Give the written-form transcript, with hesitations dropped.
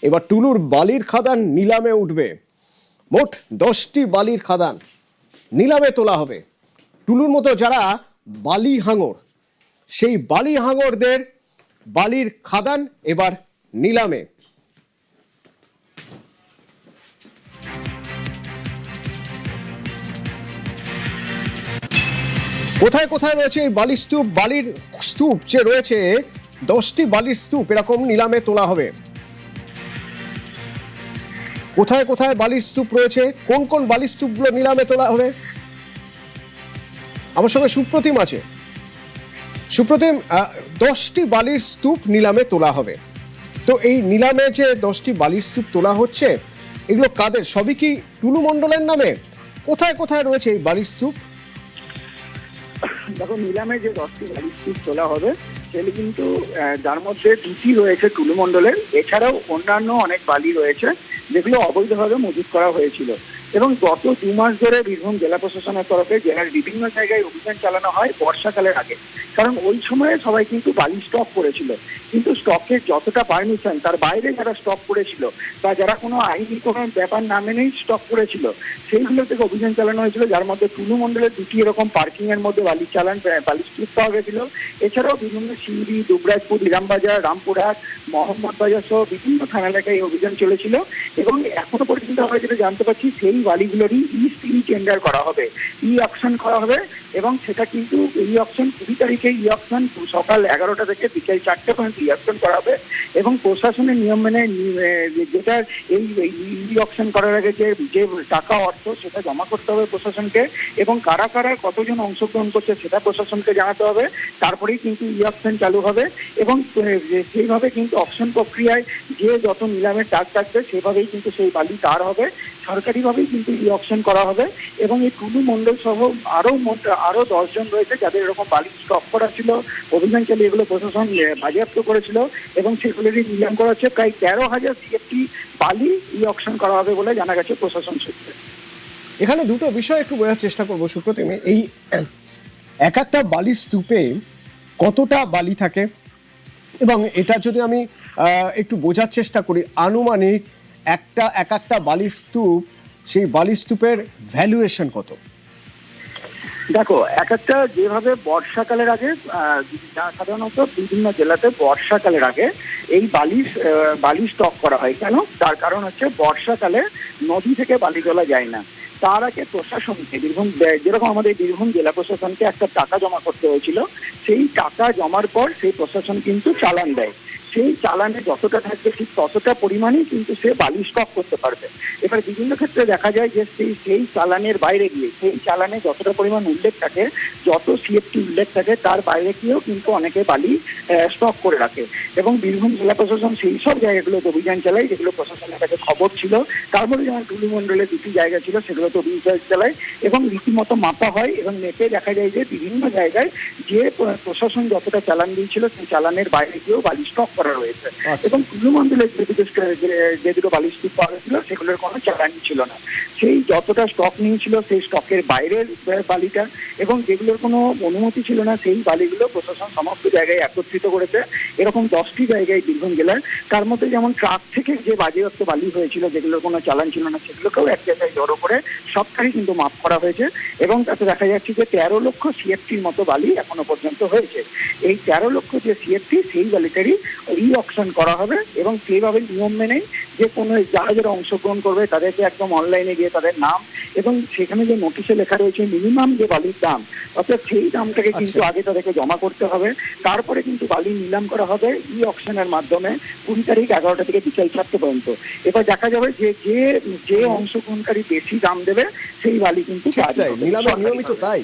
এবার টুলুর বালির খাদান নিলামে উঠবে। মোট 10টি বালির খাদান নিলামে তোলা হবে। টুলুর মতো যারা বালি হাঙর, সেই বালি হাঙরদের বালির খাদান এবার নিলামে। কোথায় কোথায় রয়েছে এই বালির স্তূপ? বালির স্তূপ যে রয়েছে 10টি বালির স্তূপ এরকম নিলামে তোলা হবে। কোথায় কোথায় বালির স্তূপ রয়েছে, কোন কোন বালির স্তূপগুলো নিলামে তোলা হবে? আমার সঙ্গে সুপ্রতিম আছে। সুপ্রতিম, 10টি বালির স্তূপ নিলামে তোলা হবে। তো এই নিলামে যে 10টি বালির স্তূপ তোলা হচ্ছে, এগুলো কাদের? সবই কি টুলু মণ্ডলের নামে? কোথায় কোথায় রয়েছে এই বালির স্তূপ? দেখো, নিলামে যে 10টি বালির স্তূপ তোলা হবে সেগুলি কিন্তু যার মধ্যে 2টি রয়েছে টুলু মণ্ডলের, এছাড়াও অন্যান্য অনেক বালি রয়েছে যেগুলো অবৈধভাবে মজুত করা হয়েছিল। এবং গত 2 মাস ধরে বীরভূম জেলা প্রশাসনের তরফে জেলার বিভিন্ন জায়গায় অভিযান চালানো হয় বর্ষাকালের আগে, কারণ ওই সময়ে সবাই কিন্তু বালি স্টক করেছিল, কিন্তু স্টকের যতটা পারমিশন তার বাইরে যারা স্টক করেছিল বা যারা কোনো আইনি কোনো ব্যাপার না মেনেই স্টক করেছিল, সেইগুলো থেকে অভিযান চালানো হয়েছিল, যার মধ্যে টুলু মণ্ডলের 2টি এরকম পার্কিং এর মধ্যে বালি স্তূপ পাওয়া গেছিল। এছাড়াও বিভিন্ন সিংড়ি, দুবরাজপুর, ইরামবাজার, রামপুরহাট, মোহাম্মদ বাজার সহ বিভিন্ন থানা এলাকায় অভিযান চলেছিল। এবং এখনো পর্যন্ত আমরা যেটা জানতে পারছি, সেই বালিগুলোরই টেন্ডার করা হবে, অকশন করা হবে। এবং সেটা কিন্তু অকশন 20 তারিখে অকশন সকাল 11টা থেকে বিকেল 4টে পর্যন্ত অকশন করা হবে। এবং প্রশাসনের নিয়ম মেনে যেটা এই অকশন করার আগে যে টাকা অর্থ সেটা জমা করতে হবে প্রশাসনকে, এবং কারা কারা কতজন অংশগ্রহণ করছে সেটা প্রশাসনকে জানাতে হবে। তারপরেই কিন্তু অকশন চালু হবে। এবং সেইভাবে কিন্তু অকশন প্রক্রিয়ায় যে যত নিলামের টাকা থাকবে সেভাবেই কিন্তু সেই বালি তার হবে, সরকারিভাবেই কিন্তু অকশন করা হবে। এবং এই টুলু মণ্ডল সহ আরো 10 জন রয়েছে যাদের এরকম বালি স্টক করা ছিল, অভিযান চালিয়ে এগুলো প্রশাসন বাজেয়াপ্ত করেছিল এবং সেগুলোরই নিলাম করা হচ্ছে। প্রায় 13,000 CFT বালি অকশন করা হবে বলে জানা গেছে প্রশাসন সূত্রে। এখানে দুটো বিষয় একটু বোঝার চেষ্টা করবো সুপ্রতিম। এই এক একটা বালির স্তূপে কতটা বালি থাকে, এবং এটা যদি আমি একটু বোঝার চেষ্টা করি, আনুমানিক এক একটা বালির স্তূপ, সেই বালির স্তূপের ভ্যালুয়েশন কত? দেখো, এক একটা যেভাবে বর্ষাকালের আগে সাধারণত বিভিন্ন জেলাতে বর্ষাকালের আগে এই বালি স্টক করা হয়। কেন? তার কারণ হচ্ছে বর্ষাকালে নদী থেকে বালি তোলা যায় না। তার আগে প্রশাসনকে যেরকম আমাদের বীরভূম জেলা প্রশাসনকে একটা টাকা জমা করতে হয়েছিল, সেই টাকা জমার পর সেই প্রশাসন কিন্তু চালান দেয়। সেই চালানে যতটা থাকবে ঠিক ততটা পরিমাণেই কিন্তু সে বালি স্টক করতে পারবে। এবার বিভিন্ন ক্ষেত্রে দেখা যায় যে সেই চালানের বাইরে গিয়ে, সেই চালানে যতটা পরিমাণ উল্লেখ থাকে, যত CFT উল্লেখ থাকে, তার বাইরে গিয়েও কিন্তু অনেকে বালি স্টক করে রাখে। এবং বীরভূম জেলা প্রশাসন সেই সব জায়গাগুলোতে অভিযান চালায় যেগুলো প্রশাসনের কাছে খবর ছিল। তারপরে যেমন টুলু মণ্ডলের 2টি জায়গা ছিল সেগুলোতে অভিযান চালায় এবং রীতিমতো মাপা হয় এবং মেপে দেখা যায় যে বিভিন্ন জায়গায় যে প্রশাসন যতটা চালান দিয়েছিল সেই চালানের বাইরে গিয়েও বালি স্টক করা রয়েছে। এবং টুলু মণ্ডলের যে দুটো বালি স্তূপ পাওয়া গেছিল সেগুলোর কোনো চালানি ছিল না। সেই যতটা স্টক নিয়েছিল সেই স্টকের বাইরের বালিটা, এবং যেগুলোর কোনো অনুমতি ছিল না সেই বালিগুলো প্রশাসন সমস্ত জায়গায় একত্রিত করেছে। এরকম 10টি জায়গায় বীরভূম জেলার, তার মধ্যে যেমন ট্রাক থেকে যে বাজেয়াপ্ত বালি হয়েছিল যেগুলোর কোনো চালান ছিল না সেগুলোকেও এক জায়গায় জড়ো করে সবটাই কিন্তু মাপ করা হয়েছে। এবং তাতে দেখা যাচ্ছে যে 13 লক্ষ CFTর মতো বালি এখনো পর্যন্ত হয়েছে। এই 13 লক্ষ যে CFT সেই বালিটারই অকশন করা হবে। এবং সেইভাবে নিয়ম মেনে যে কোনো যারা অংশগ্রহণ করবে তাদেরকে একদম অনলাইনে গিয়ে তাদের নাম এবং সেখানে যে নোটিশে লেখা রয়েছে মিনিমাম যে বালির দাম, অর্থাৎ সেই দামটাকে কিন্তু আগে তাদেরকে জমা করতে হবে। তারপরে কিন্তু বালি নিলাম করা হবে অকশনের মাধ্যমে 20 তারিখ 11টা থেকে বিকেল 4টে পর্যন্ত। এবার দেখা যাবে যে অংশগ্রহণকারী বেশি দাম দেবে সেই বালি কিন্তু নিলামে নিয়মিত তাই।